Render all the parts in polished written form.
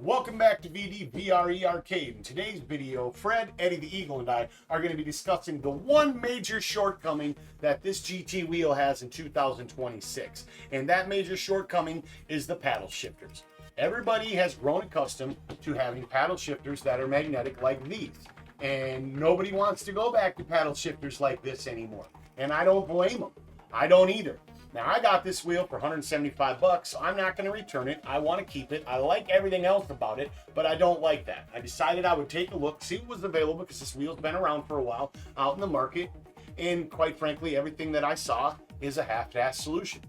Welcome back to VDVR Arcade. In today's video, Fred, Eddie the Eagle, and I are going to be discussing the one major shortcoming that this GT wheel has in 2026. And that major shortcoming is the paddle shifters. Everybody has grown accustomed to having paddle shifters that are magnetic like these. And nobody wants to go back to paddle shifters like this anymore. And I don't blame them. I don't either. Now, I got this wheel for 175 bucks, so I'm not going to return it. I want to keep it. I like everything else about it, but I don't like that. I decided I would take a look, see what was available, because this wheel's been around for a while out in the market. And quite frankly, everything that I saw is a half-assed solution.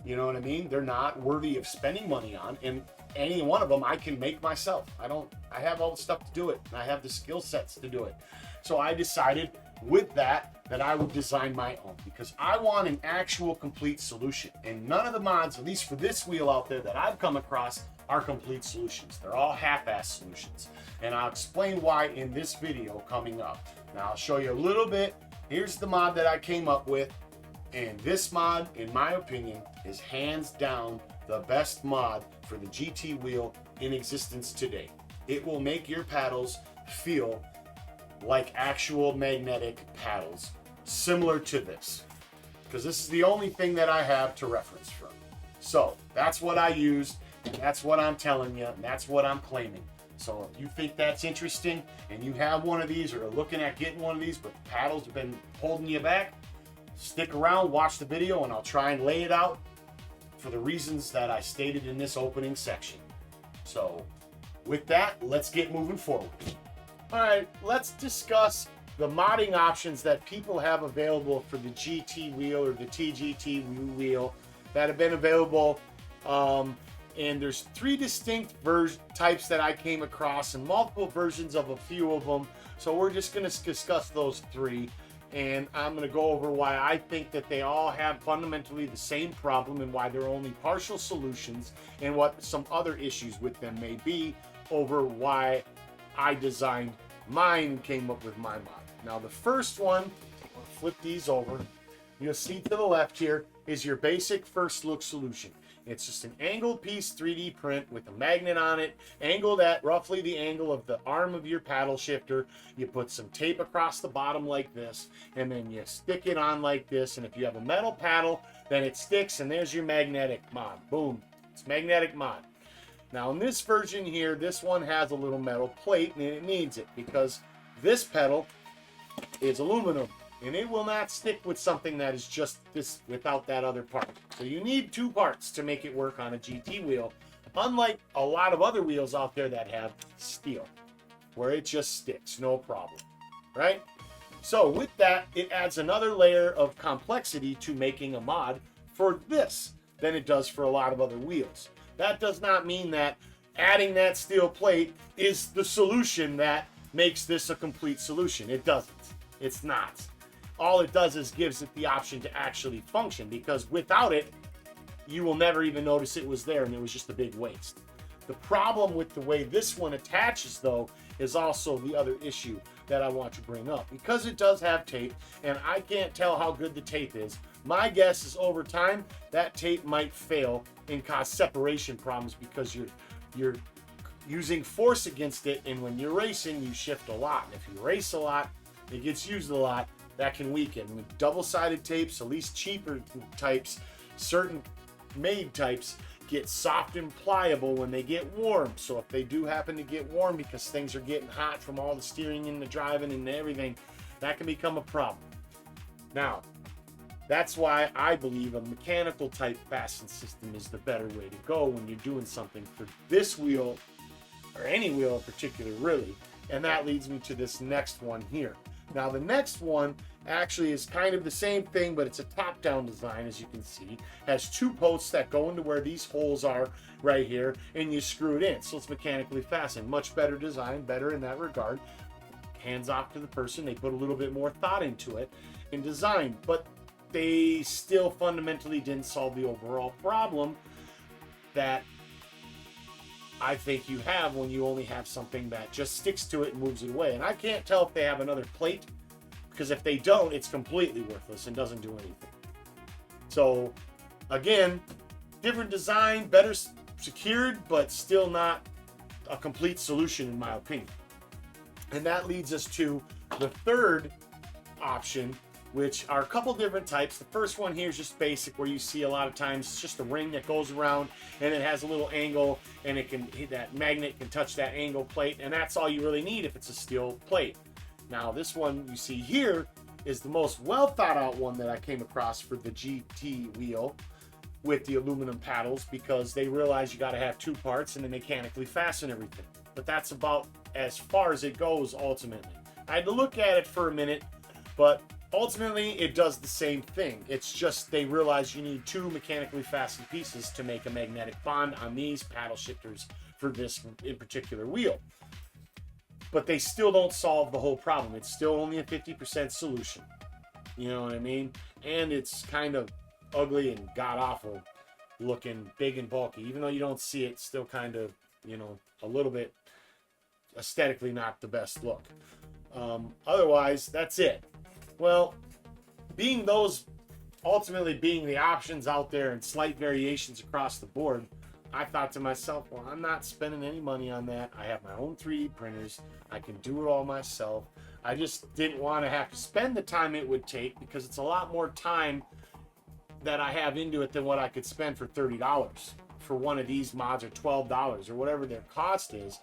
You know what I mean? They're not worthy of spending money on, and any one of them I can make myself. I have all the stuff to do it, and I have the skill sets to do it. So I decided with that I would design my own, because I want an actual complete solution. And none of the mods, at least for this wheel out there that I've come across, are complete solutions. They're all half-assed solutions. And I'll explain why in this video coming up. Now I'll show you a little bit. Here's the mod that I came up with. And this mod, in my opinion, is hands down the best mod for the GT wheel in existence today. It will make your paddles feel like actual magnetic paddles, similar to this, because this is the only thing that I have to reference from. So that's what I used, and that's what I'm telling you, and that's what I'm claiming. So if you think that's interesting and you have one of these or are looking at getting one of these, but the paddles have been holding you back, stick around, watch the video, and I'll try and lay it out for the reasons that I stated in this opening section. So with that, let's get moving forward. All right, let's discuss the modding options that people have available for the GT wheel or the TGT wheel that have been available. And there's three distinct types that I came across and multiple versions of a few of them. So we're just going to discuss those three. And I'm going to go over why I think that they all have fundamentally the same problem and why they're only partial solutions and what some other issues with them may be over why I designed mine and came up with my mod. Now the first one, I'll flip these over. You'll see to the left here is your basic first look solution. It's just an angled piece 3D print with a magnet on it, angled at roughly the angle of the arm of your paddle shifter. You put some tape across the bottom like this, and then you stick it on like this. And if you have a metal paddle, then it sticks, and there's your magnetic mod. Boom, it's magnetic mod. Now in this version here, this one has a little metal plate, and it needs it because this pedal is aluminum and it will not stick with something that is just this without that other part. So you need two parts to make it work on a GT wheel, unlike a lot of other wheels out there that have steel, where it just sticks, no problem, right? So with that, it adds another layer of complexity to making a mod for this than it does for a lot of other wheels. That does not mean that adding that steel plate is the solution that makes this a complete solution. It doesn't. It's not. All it does is gives it the option to actually function, because without it, you will never even notice it was there and it was just a big waste. The problem with the way this one attaches, though, is also the other issue that I want to bring up. Because it does have tape, and I can't tell how good the tape is, my guess is over time, that tape might fail and cause separation problems because you're using force against it, and when you're racing, you shift a lot. And if you race a lot, it gets used a lot, that can weaken. With double-sided tapes, at least cheaper types, certain made types, get soft and pliable when they get warm. So if they do happen to get warm because things are getting hot from all the steering and the driving and everything, that can become a problem. Now, that's why I believe a mechanical type fasten system is the better way to go when you're doing something for this wheel, or any wheel in particular, really. And that leads me to this next one here. Now the next one actually is kind of the same thing, but it's a top-down design, as you can see. Has two posts that go into where these holes are right here, and you screw it in. So it's mechanically fastened. Much better design, better in that regard. Hands off to the person. They put a little bit more thought into it in design, but they still fundamentally didn't solve the overall problem that I think you have when you only have something that just sticks to it and moves it away. And I can't tell if they have another plate, because if they don't, it's completely worthless and doesn't do anything. So again, different design, better secured, but still not a complete solution in my opinion. And that leads us to the third option, which are a couple different types. The first one here is just basic, where you see a lot of times it's just a ring that goes around and it has a little angle, and it can hit that magnet, can touch that angle plate, and that's all you really need if it's a steel plate. Now this one you see here is the most well thought out one that I came across for the GT wheel with the aluminum paddles, because they realize you got to have two parts and then mechanically fasten everything. But that's about as far as it goes ultimately. I had to look at it for a minute, but ultimately it does the same thing. It's just they realize you need two mechanically fastened pieces to make a magnetic bond on these paddle shifters for this in particular wheel. But they still don't solve the whole problem. It's still only a 50% solution. You know what I mean? And it's kind of ugly and god-awful looking, big and bulky. Even though you don't see it, it's still kind of, you know, a little bit aesthetically not the best look. Otherwise, that's it. Well, being those ultimately being the options out there and slight variations across the board, I thought to myself, well, I'm not spending any money on that. I have my own 3D printers. I can do it all myself. I just didn't want to have to spend the time it would take, because it's a lot more time that I have into it than what I could spend for $30 for one of these mods, or $12 or whatever their cost is.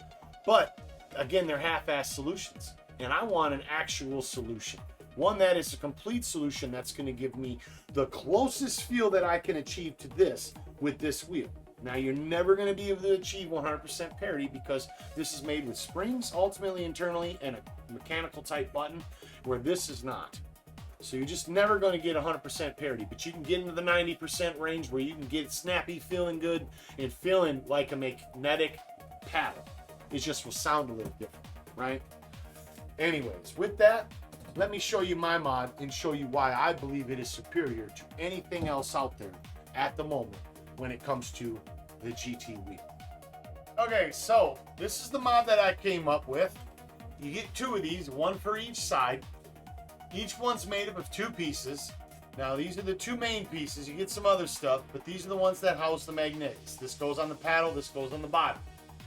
But again, they're half-assed solutions, and I want an actual solution. One that is a complete solution that's going to give me the closest feel that I can achieve to this with this wheel. Now, you're never going to be able to achieve 100% parity, because this is made with springs ultimately internally and a mechanical type button, where this is not. So you're just never going to get 100% parity, but you can get into the 90% range where you can get snappy, feeling good, and feeling like a magnetic paddle. It just will sound a little different, right? Anyways, with that, let me show you my mod and show you why I believe it is superior to anything else out there at the moment when it comes to the GT wheel. Okay, so this is the mod that I came up with. You get two of these, one for each side. Each one's made up of two pieces. Now, these are the two main pieces. You get some other stuff, but these are the ones that house the magnets. This goes on the paddle, this goes on the bottom.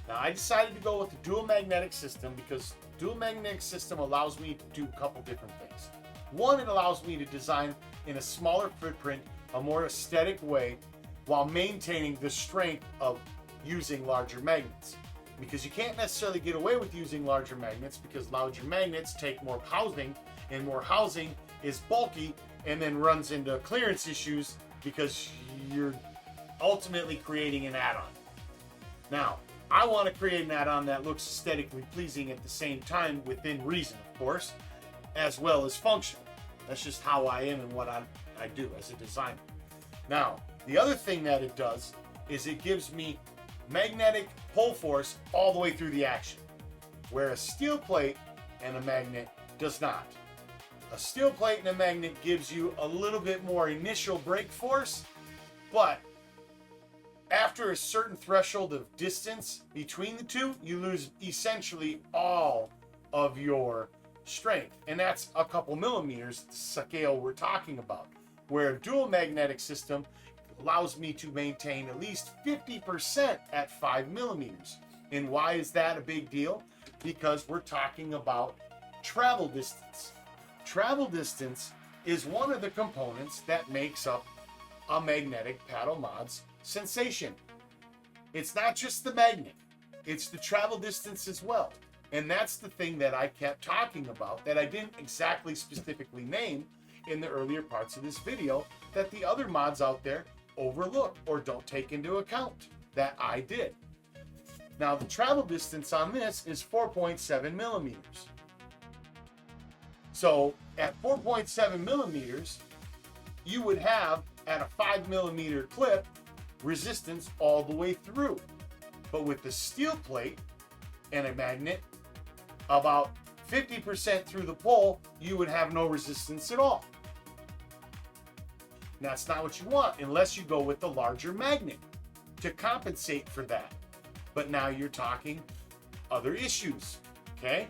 Now, I decided to go with the dual magnetic system because dual magnetic system allows me to do a couple different things. One, it allows me to design in a smaller footprint, a more aesthetic way, while maintaining the strength of using larger magnets. Because you can't necessarily get away with using larger magnets, because larger magnets take more housing, and more housing is bulky and then runs into clearance issues because you're ultimately creating an add-on. Now, I want to create an add-on that looks aesthetically pleasing at the same time, within reason, of course, as well as functional. That's just how I am and what I do as a designer. Now, the other thing that it does is it gives me magnetic pull force all the way through the action, where a steel plate and a magnet does not. A steel plate and a magnet gives you a little bit more initial brake force, but after a certain threshold of distance between the two, you lose essentially all of your strength. And that's a couple millimeters, the scale we're talking about. Where a dual magnetic system allows me to maintain at least 50% at 5 millimeters. And why is that a big deal? Because we're talking about travel distance. Travel distance is one of the components that makes up a magnetic paddle mod's sensation. It's not just the magnet, it's the travel distance as well. And that's the thing that I kept talking about that I didn't exactly specifically name in the earlier parts of this video, that the other mods out there overlook or don't take into account, that I did. Now, the travel distance on this is 4.7 millimeters. So at 4.7 millimeters, you would have, at a 5 millimeter clip, resistance all the way through. But with the steel plate and a magnet, about 50% through the pull, you would have no resistance at all. And that's not what you want unless you go with the larger magnet to compensate for that. But now you're talking other issues, okay?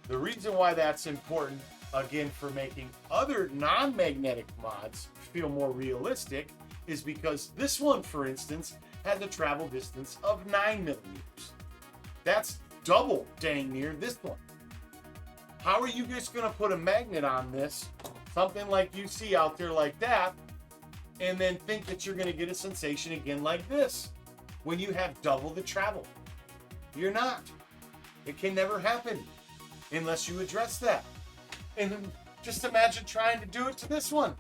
The reason why that's important, again, for making other non-magnetic mods feel more realistic is because this one, for instance, has a travel distance of 9 millimeters. That's double, dang near, this one. How are you just going to put a magnet on this, something like you see out there like that, and then think that you're going to get a sensation again like this when you have double the travel? You're not. It can never happen unless you address that. And just imagine trying to do it to this one.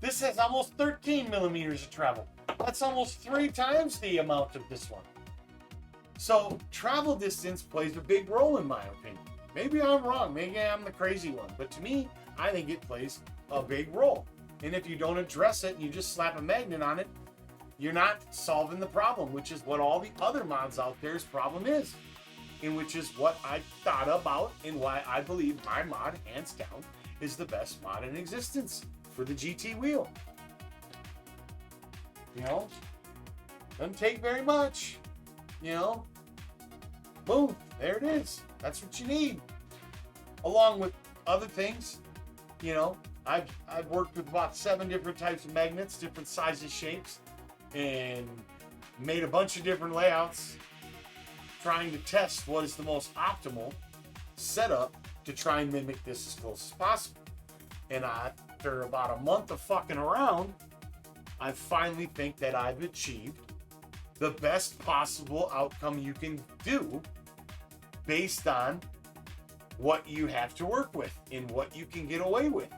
This has almost 13 millimeters of travel. That's almost 3 times the amount of this one. So travel distance plays a big role in my opinion. Maybe I'm wrong. Maybe I'm the crazy one. But to me, I think it plays a big role. And if you don't address it and you just slap a magnet on it, you're not solving the problem, which is what all the other mods out there's problem is. And which is what I thought about and why I believe my mod, hands down, is the best mod in existence for the GT wheel. You know, doesn't take very much. You know, boom, there it is. That's what you need. Along with other things, you know, I've worked with about 7 different types of magnets, different sizes, shapes, and made a bunch of different layouts, trying to test what is the most optimal setup to try and mimic this as close as possible. And after about a month of fucking around, I finally think that I've achieved the best possible outcome you can do based on what you have to work with and what you can get away with.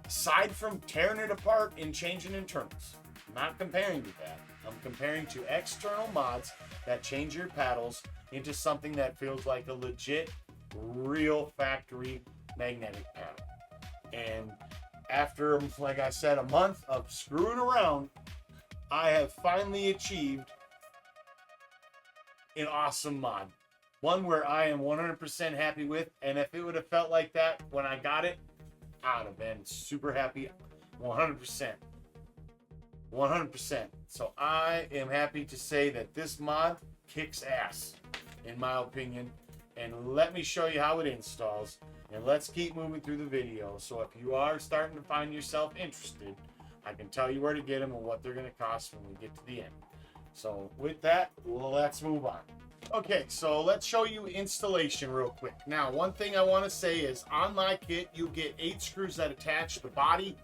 Aside from tearing it apart and changing internals. I'm not comparing to that. I'm comparing to external mods that change your paddles into something that feels like a legit, real factory magnetic paddle. And after, like I said, a month of screwing around, I have finally achieved an awesome mod. One where I am 100% happy with, and if it would have felt like that when I got it, I would have been super happy 100%. 100%. So I am happy to say that this mod kicks ass, in my opinion. And let me show you how it installs. And let's keep moving through the video. So if you are starting to find yourself interested, I can tell you where to get them and what they're going to cost when we get to the end. So with that, let's move on. Okay, so let's show you installation real quick. Now, one thing I want to say is on my kit, you get 8 screws that attach the body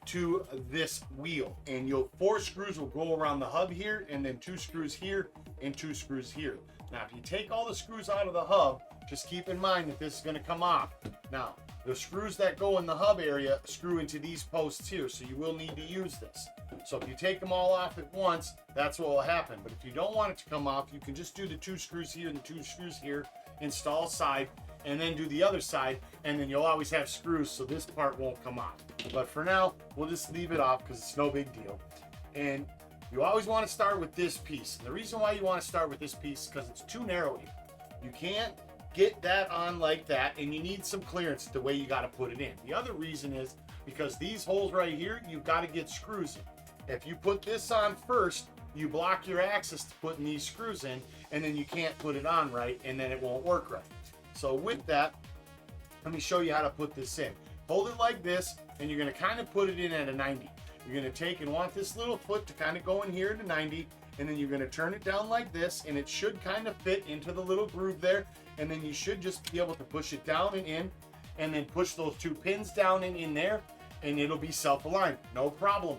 to this wheel, and 4 screws will go around the hub here, and then 2 screws here and 2 screws here. Now, if you take all the screws out of the hub, just keep in mind that this is going to come off. Now, the screws that go in the hub area screw into these posts here, so you will need to use this. So if you take them all off at once, that's what will happen. But if you don't want it to come off, you can just do the 2 screws here and the 2 screws here, install a side, and then do the other side, and then you'll always have screws, so this part won't come off. But for now, we'll just leave it off because it's no big deal. And you always want to start with this piece. And the reason why you want to start with this piece is because it's too narrow here. You can't get that on like that, and you need some clearance the way you got to put it in. The other reason is because these holes right here, you've got to get screws in. If you put this on first, you block your access to putting these screws in, and then you can't put it on right, and then it won't work right. So with that, let me show you how to put this in. Hold it like this, and you're going to kind of put it in at a 90. You're going to take and want this little foot to kind of go in here at a 90, and then you're going to turn it down like this, and it should kind of fit into the little groove there, and then you should just be able to push it down and in, and then push those 2 pins down and in there, and it'll be self-aligned. No problem.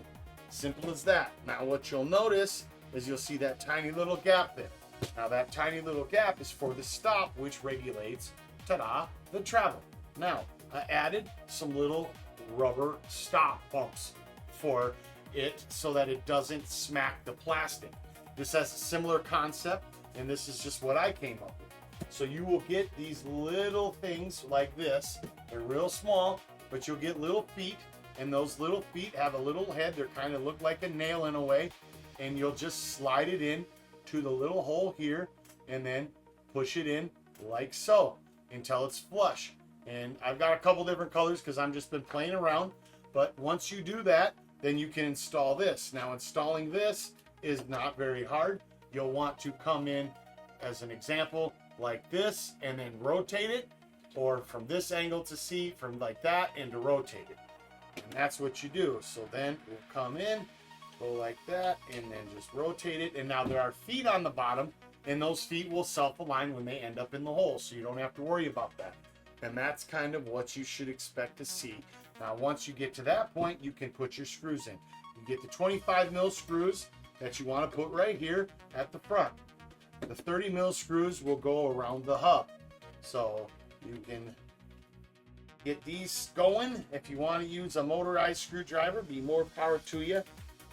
Simple as that. Now what you'll notice is you'll see that tiny little gap there. Now that tiny little gap is for the stop, which regulates, ta-da, the travel. Now, I added some little rubber stop bumps for it so that it doesn't smack the plastic. This has a similar concept, and this is just what I came up with. So you will get these little things like this. They're real small, but you'll get little feet, and those little feet have a little head. They kind of look like a nail in a way, and you'll just slide it in to the little hole here, and then push it in like so until it's flush. And I've got a couple different colors because I've just been playing around, but once you do that, then you can install this. Now installing this is not very hard. you'll want to come in, as an example, like this, and then rotate it, or from this angle to see, from like that, and to rotate it. And that's what you do. So then we'll come in, go like that, and then just rotate it. And now there are feet on the bottom, and those feet will self-align when they end up in the hole, so you don't have to worry about that. And that's kind of what you should expect to see. Now, once you get to that point, you can put your screws in. You get the 25 mil screws that you want to put right here at the front. The 30 mil screws will go around the hub. So you can get these going. If you want to use a motorized screwdriver, be more power to you.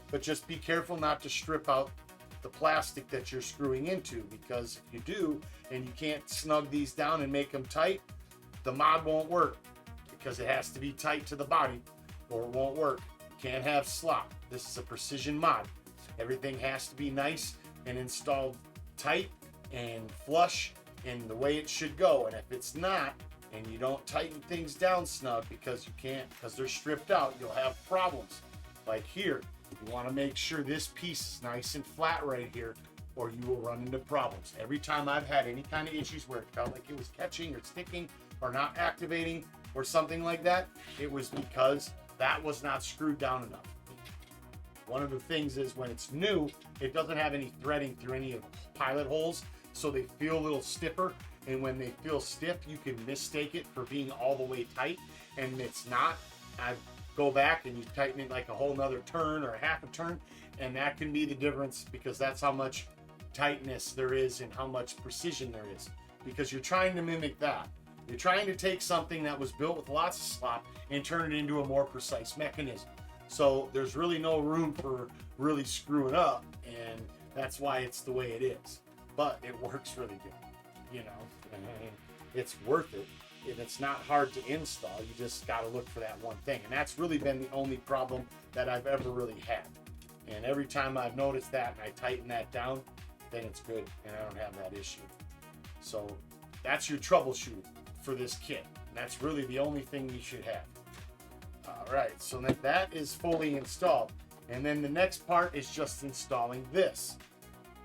But just be careful not to strip out the plastic that you're screwing into, because if you do and you can't snug these down and make them tight, the mod won't work, because it has to be tight to the body or it won't work. You can't have slop. This is a precision mod. Everything has to be nice and installed tight and flush in the way it should go. And if it's not, and you don't tighten things down snug because you can't, because they're stripped out, you'll have problems. Like here, you want to make sure this piece is nice and flat right here, or you will run into problems. Every time I've had any kind of issues where it felt like it was catching or sticking or not activating or something like that, it was because that was not screwed down enough. One of the things is, when it's new, it doesn't have any threading through any of the pilot holes, so they feel a little stiffer. And when they feel stiff, you can mistake it for being all the way tight, and it's not. I go back and you tighten it like a whole nother turn or a half a turn, and that can be the difference, because that's how much tightness there is and how much precision there is, because you're trying to mimic that. You're trying to take something that was built with lots of slop and turn it into a more precise mechanism. So there's really no room for really screwing up, and that's why it's the way it is. But it works really good, you know, and it's worth it. And it's not hard to install. You just got to look for that one thing. And that's really been the only problem that I've ever really had. And every time I've noticed that and I tighten that down, then it's good and I don't have that issue. So that's your troubleshoot for this kit. And that's really the only thing you should have. All right, so that is fully installed. And then the next part is just installing this.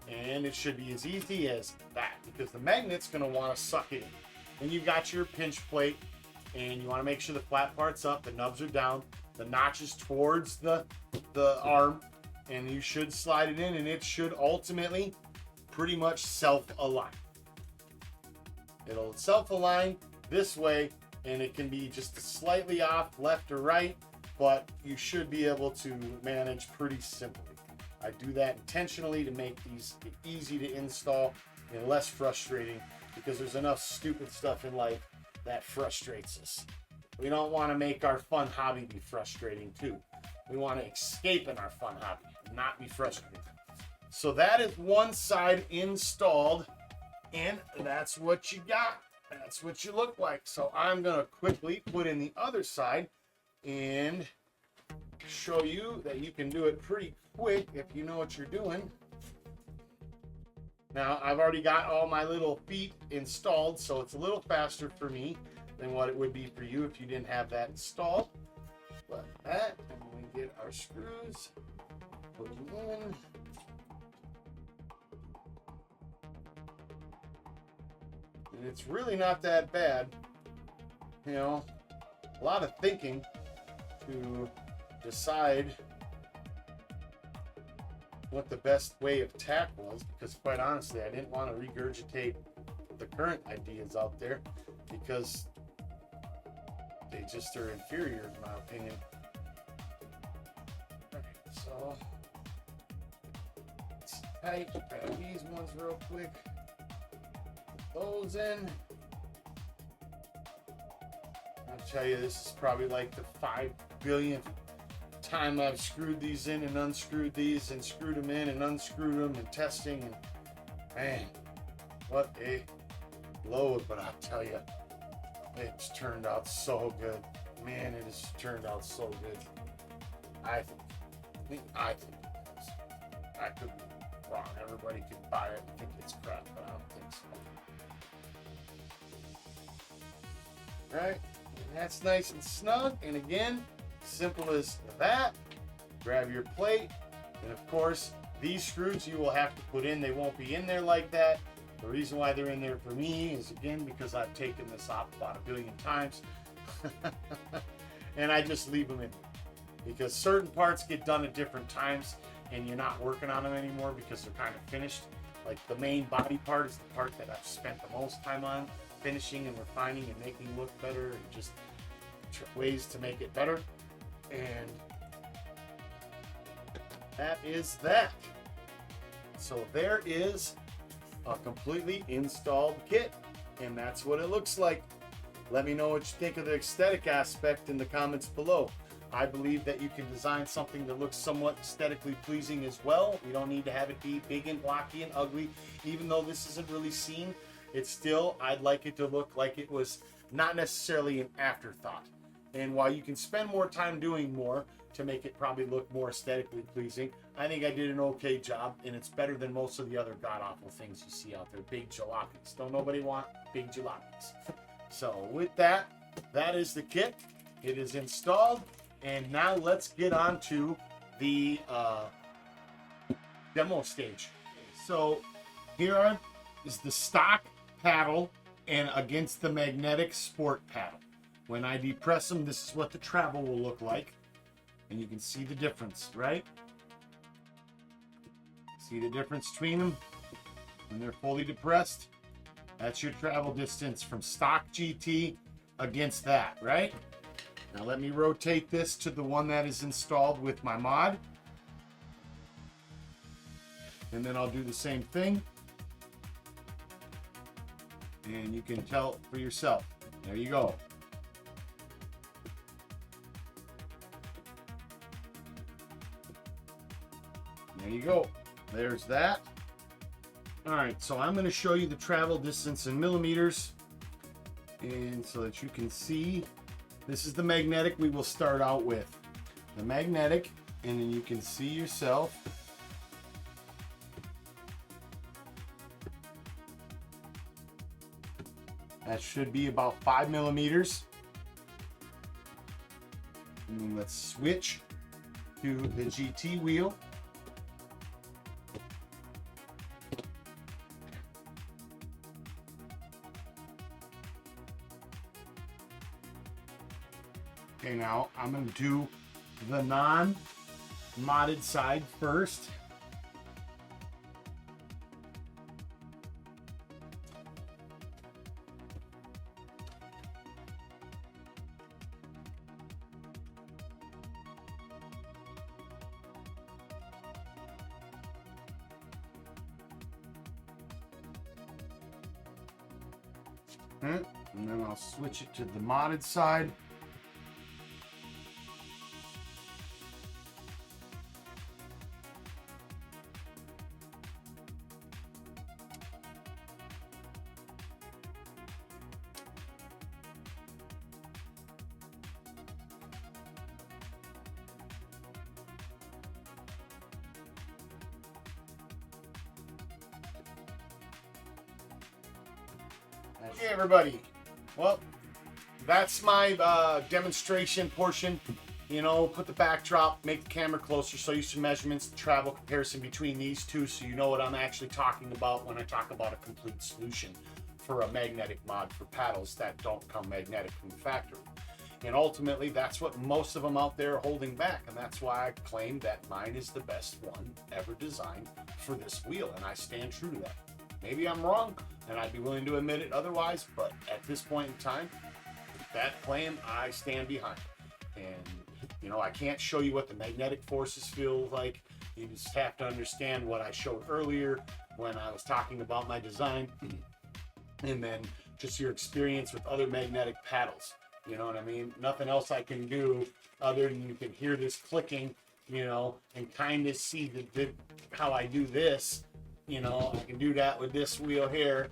And it should be as easy as that, because the magnet's going to want to suck it in. And you've got your pinch plate, and you want to make sure the flat part's up, the nubs are down, the notch is towards the arm, and you should slide it in, and it should ultimately pretty much self-align. It'll self-align this way, and it can be just slightly off left or right, but you should be able to manage pretty simply. I do that intentionally to make these easy to install and less frustrating, because there's enough stupid stuff in life that frustrates us. We don't want to make our fun hobby be frustrating too. We want to escape in our fun hobby, not be frustrated. So that is one side installed, and that's what you got. That's what you look like. So I'm going to quickly put in the other side and show you that you can do it pretty quick if you know what you're doing. Now, I've already got all my little feet installed, so it's a little faster for me than what it would be for you if you didn't have that installed. But that, and we get our screws, put them in. And it's really not that bad. You know, a lot of thinking to decide what the best way of tack was, because quite honestly, I didn't want to regurgitate the current ideas out there, because they just are inferior in my opinion. All right, so let's tight grab these ones real quick, put those in. I'll tell you, this is probably like the 5 billionth time I've screwed these in and unscrewed these and screwed them in and unscrewed them and testing, and man, what a load. But I'll tell you, it's turned out so good. Man, it has turned out so good. I think it is. I could be wrong. Everybody could buy it and think it's crap, but I don't think so. All right, and that's nice and snug. And again, simple as that. Grab your plate, and of course, These screws you will have to put in. They won't be in there like that. The reason why they're in there for me is, again, because I've taken this off about 1 billion times. And I just leave them in. Because certain parts get done at different times and you're not working on them anymore because they're kind of finished. Like the main body part is the part that I've spent the most time on finishing and refining and making look better and just ways to make it better. And that is that. So there is a completely installed kit, and that's what it looks like. Let me know what you think of the aesthetic aspect in the comments below. I believe that you can design something that looks somewhat aesthetically pleasing as well. You don't need to have it be big and blocky and ugly. Even though this isn't really seen, it's still, I'd like it to look like it was not necessarily an afterthought. And while you can spend more time doing more to make it probably look more aesthetically pleasing, I think I did an okay job, and it's better than most of the other god-awful things you see out there. Big jalopies. Don't nobody want big jalopies. So with that, that is the kit. It is installed. And now let's get on to the demo stage. So here is the stock paddle and against the magnetic sport paddle. When I depress them, this is what the travel will look like. And you can see the difference, right? See the difference between them when they're fully depressed? That's your travel distance from stock GT against that, right? Now let me rotate this to the one that is installed with my mod. And then I'll do the same thing. And you can tell for yourself. There you go. There you go. There's that. All right, so I'm going to show you the travel distance in millimeters. And so that you can see, this is the magnetic we will start out with. The magnetic, and then you can see yourself. That should be about 5 millimeters. And then let's switch to the GT wheel. Okay, now I'm going to do the non-modded side first. And then I'll switch it to the modded side. Okay, everybody. Well, that's my demonstration portion. You know, put the backdrop, make the camera closer, show you some measurements, travel comparison between these two, so you know what I'm actually talking about when I talk about a complete solution for a magnetic mod for paddles that don't come magnetic from the factory. And ultimately, that's what most of them out there are holding back, and that's why I claim that mine is the best one ever designed for this wheel, and I stand true to that. Maybe I'm wrong, and I'd be willing to admit it otherwise, but at this point in time, that claim I stand behind. And, you know, I can't show you what the magnetic forces feel like. You just have to understand what I showed earlier when I was talking about my design, and then just your experience with other magnetic paddles. You know what I mean? Nothing else I can do other than you can hear this clicking, you know, and kind of see how I do this. You know, I can do that with this wheel here,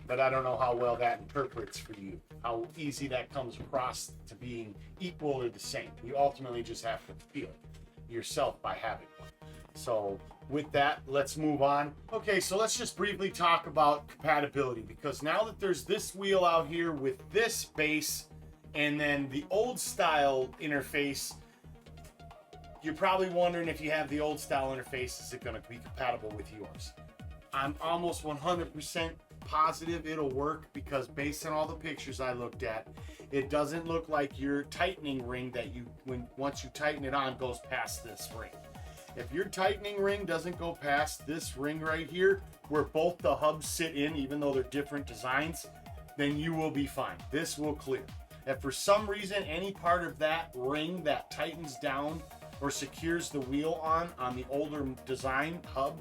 but I don't know how well that interprets for you, how easy that comes across to being equal or the same. You ultimately just have to feel it yourself by having one. So with that, let's move on. Okay, so let's just briefly talk about compatibility, because now that there's this wheel out here with this base and then the old style interface, you're probably wondering if you have the old style interface, is it going to be compatible with yours? I'm almost 100% positive it'll work, because based on all the pictures I looked at, it doesn't look like your tightening ring that once you tighten it on goes past this ring. If your tightening ring doesn't go past this ring right here, where both the hubs sit in, even though they're different designs, then you will be fine. This will clear. If for some reason any part of that ring that tightens down or secures the wheel on the older design hub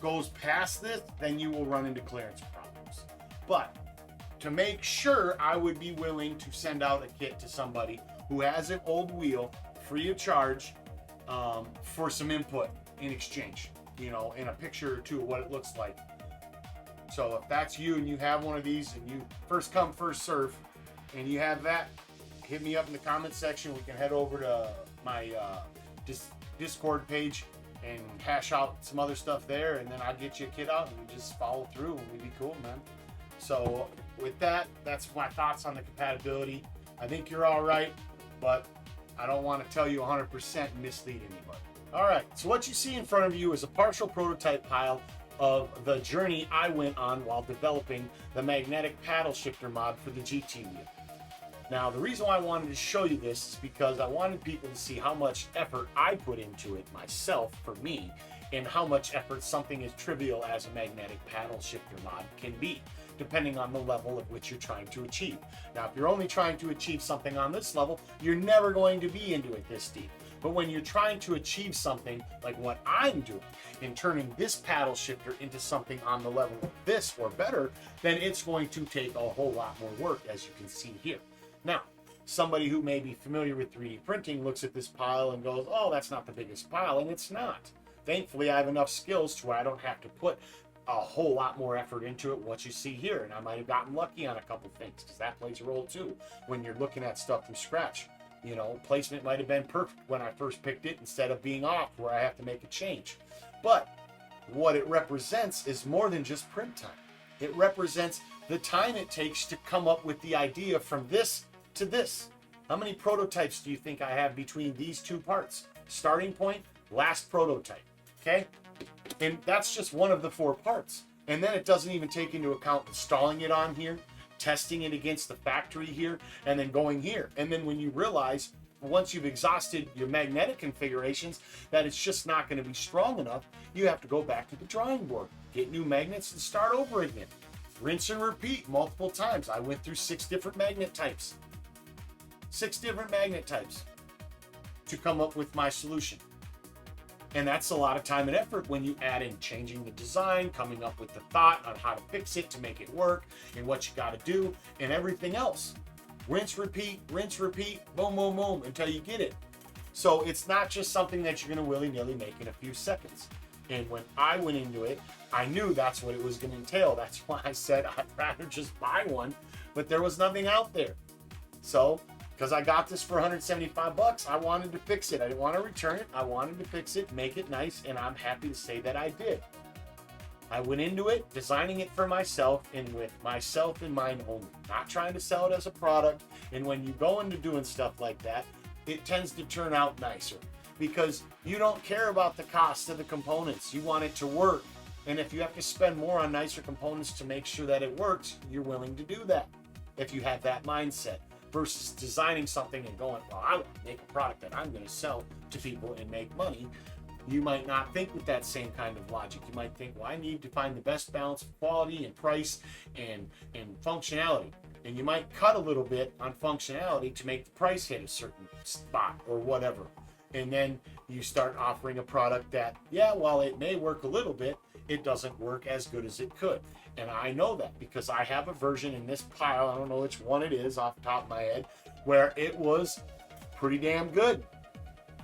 goes past this, then you will run into clearance problems. But to make sure, I would be willing to send out a kit to somebody who has an old wheel free of charge, for some input in exchange, you know, in a picture or two of what it looks like. So if that's you and you have one of these, and you first come first serve, and you have that, hit me up in the comment section. We can head over to my Discord page and hash out some other stuff there, and then I'll get you a kit out and we just follow through, and we'd be cool, man. So with that, that's my thoughts on the compatibility. I think you're all right, but I don't want to tell you 100% and mislead anybody. All right, so what you see in front of you is a partial prototype pile of the journey I went on while developing the magnetic paddle shifter mod for the GT wheel. Now, the reason why I wanted to show you this is because I wanted people to see how much effort I put into it myself, for me, and how much effort something as trivial as a magnetic paddle shifter mod can be, depending on the level at which you're trying to achieve. Now, if you're only trying to achieve something on this level, you're never going to be into it this deep. But when you're trying to achieve something like what I'm doing, in turning this paddle shifter into something on the level of this or better, then it's going to take a whole lot more work, as you can see here. Now, somebody who may be familiar with 3D printing looks at this pile and goes, oh, that's not the biggest pile, and it's not. Thankfully, I have enough skills to where I don't have to put a whole lot more effort into it, what you see here. And I might have gotten lucky on a couple things, because that plays a role too when you're looking at stuff from scratch. You know, placement might have been perfect when I first picked it, instead of being off where I have to make a change. But what it represents is more than just print time. It represents the time it takes to come up with the idea from this to this. How many prototypes do you think I have between these two parts? Starting point, last prototype, okay? And that's just one of the 4 parts. And then it doesn't even take into account installing it on here, testing it against the factory here, and then going here. And then when you realize, once you've exhausted your magnetic configurations, that it's just not going to be strong enough, you have to go back to the drawing board, get new magnets, and start over again. Rinse and repeat multiple times. I went through 6 different magnet types. 6 different magnet types to come up with my solution. And that's a lot of time and effort when you add in changing the design, coming up with the thought on how to fix it to make it work, and what you got to do, and everything else. Rinse, repeat, boom, boom, boom, until you get it. So it's not just something that you're going to willy-nilly make in a few seconds. And when I went into it, I knew that's what it was going to entail. That's why I said I'd rather just buy one, but there was nothing out there. So, because I got this for 175 bucks, I wanted to fix it. I didn't want to return it. I wanted to fix it, make it nice, and I'm happy to say that I did. I went into it designing it for myself, and with myself in mind only, not trying to sell it as a product. And when you go into doing stuff like that, it tends to turn out nicer, because you don't care about the cost of the components. You want it to work. And if you have to spend more on nicer components to make sure that it works, you're willing to do that if you have that mindset, versus designing something and going, well, I want to make a product that I'm going to sell to people and make money. You might not think with that same kind of logic. You might think, well, I need to find the best balance of quality and price and functionality. And you might cut a little bit on functionality to make the price hit a certain spot or whatever. And then you start offering a product that, yeah, while it may work a little bit, it doesn't work as good as it could. And I know that because I have a version in this pile, I don't know which one it is off the top of my head, where it was pretty damn good.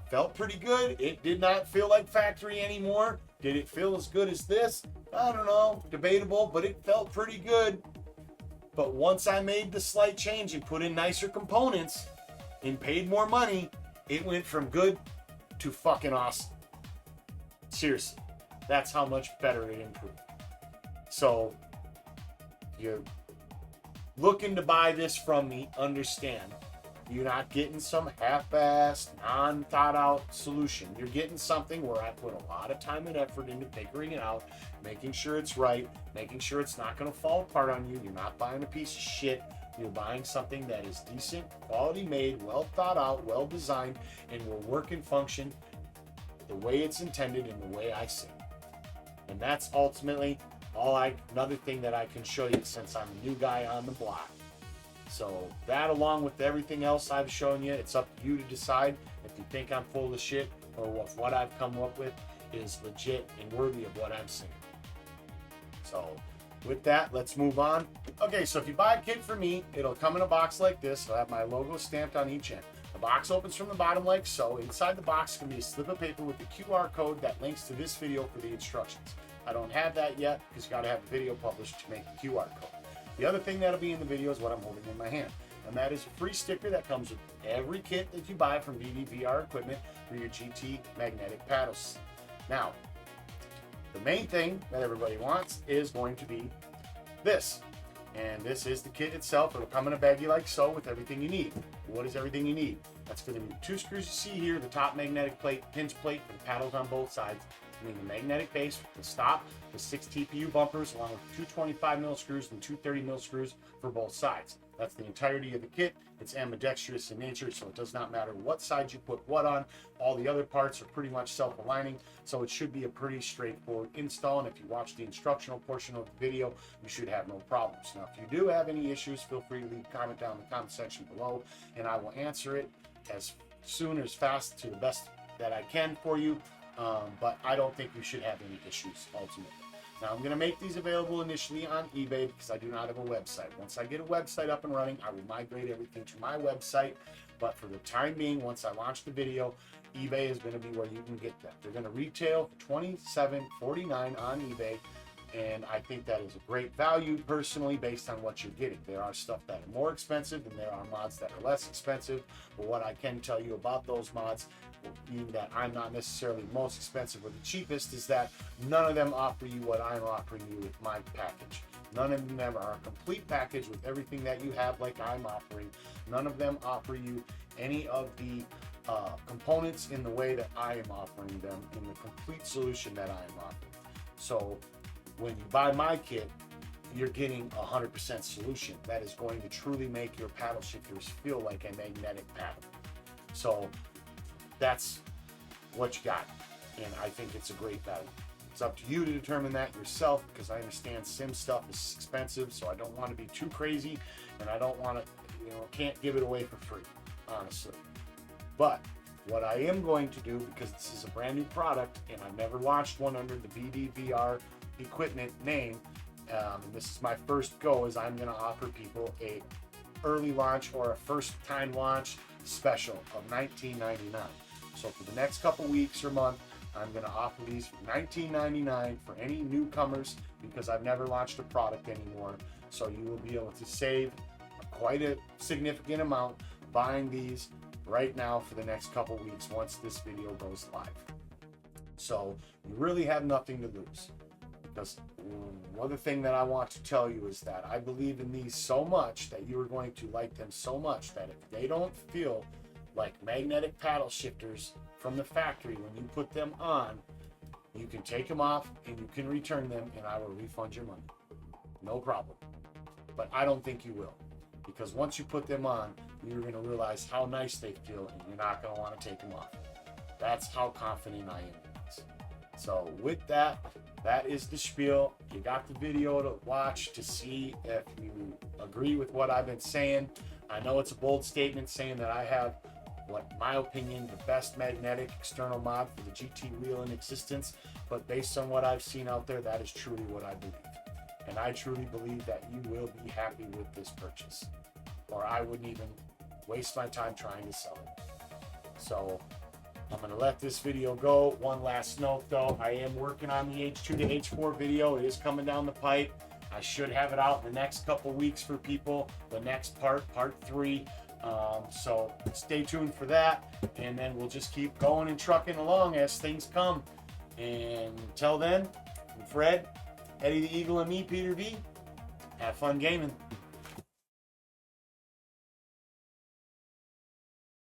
Felt pretty good. It did not feel like factory anymore. Did it feel as good as this? I don't know, debatable, but it felt pretty good. But once I made the slight change and put in nicer components and paid more money, it went from good to fucking awesome. Seriously, that's how much better it improved. So, you're looking to buy this from me, understand You're not getting some half-assed, non-thought-out solution. You're getting something where I put a lot of time and effort into figuring it out, making sure it's right, making sure it's not going to fall apart on you. You're not buying a piece of shit. You're buying something that is decent, quality made, well thought out, well designed, and will work and function the way it's intended and the way I say it. And that's ultimately another thing that I can show you since I'm a new guy on the block. So that, along with everything else I've shown you, it's up to you to decide if you think I'm full of shit or if what I've come up with is legit and worthy of what I'm saying. So with that, let's move on. Okay, so if you buy a kit from me, it'll come in a box like this. I'll have my logo stamped on each end. The box opens from the bottom like so. Inside the box can be a slip of paper with the QR code that links to this video for the instructions. I don't have that yet because you got to have the video published to make the QR code. The other thing that'll be in the video is what I'm holding in my hand, and that is a free sticker that comes with every kit that you buy from VDVR equipment for your GT magnetic paddles. Now, the main thing that everybody wants is going to be this, and this is the kit itself. It'll come in a baggie like so with everything you need. What is everything you need? That's going to be 2 screws you see here, the top magnetic plate, pinch plate for the paddles on both sides. I mean the magnetic base with the stop, the 6 TPU bumpers, along with 2 25mm screws and 2 30mm screws for both sides. That's the entirety of the kit. It's ambidextrous in nature, so it does not matter what side you put what on. All the other parts are pretty much self-aligning, so it should be a pretty straightforward install. And if you watch the instructional portion of the video, you should have no problems. Now, if you do have any issues, feel free to leave a comment down in the comment section below, and I will answer it as soon as fast to the best that I can for you. But I don't think you should have any issues ultimately. Now, I'm going to make these available initially on eBay because I do not have a website. Once I get a website up and running, I will migrate everything to my website. But for the time being, once I launch the video, eBay is going to be where you can get them. They're going to retail for $27.49 on eBay. And I think that is a great value personally based on what you're getting. There are stuff that are more expensive and there are mods that are less expensive. But what I can tell you about those mods, being that I'm not necessarily the most expensive or the cheapest, is that none of them offer you what I'm offering you with my package. None of them are a complete package with everything that you have like I'm offering. None of them offer you any of the components in the way that I am offering them in the complete solution that I am offering. So when you buy my kit, you're getting 100% solution that is going to truly make your paddle shifters feel like a magnetic paddle. So that's what you got, and I think it's a great value. It's up to you to determine that yourself, because I understand sim stuff is expensive, so I don't want to be too crazy, and I don't want to, can't give it away for free, honestly. But what I am going to do, because this is a brand new product, and I've never launched one under the VDVR equipment name, and this is my first go, is I'm going to offer people a early launch or a first time launch special of $19.99. So for the next couple weeks or month, I'm going to offer these for $19.99 for any newcomers, because I've never launched a product anymore. So you will be able to save quite a significant amount buying these right now for the next couple weeks once this video goes live. So you really have nothing to lose. Because another thing that I want to tell you is that I believe in these so much that you are going to like them so much that if they don't feel like magnetic paddle shifters from the factory when you put them on, you can take them off and you can return them and I will refund your money. No problem. But I don't think you will, because once you put them on, you're going to realize how nice they feel and you're not going to want to take them off. That's how confident I am in this. So with that, that is the spiel. You got the video to watch to see if you agree with what I've been saying. I know it's a bold statement saying that I have, what in my opinion, the best magnetic external mod for the GT wheel in existence, but based on what I've seen out there, that is truly what I believe. And I truly believe that you will be happy with this purchase, or I wouldn't even waste my time trying to sell it. So I'm going to let this video go. One last note though, I am working on the H2 to H4 video. It is coming down the pipe. I should have it out in the next couple weeks for people. The next part 3. So stay tuned for that. And then we'll just keep going and trucking along as things come. And until then, from Fred, Eddie the Eagle, and me, Peter V, have fun gaming.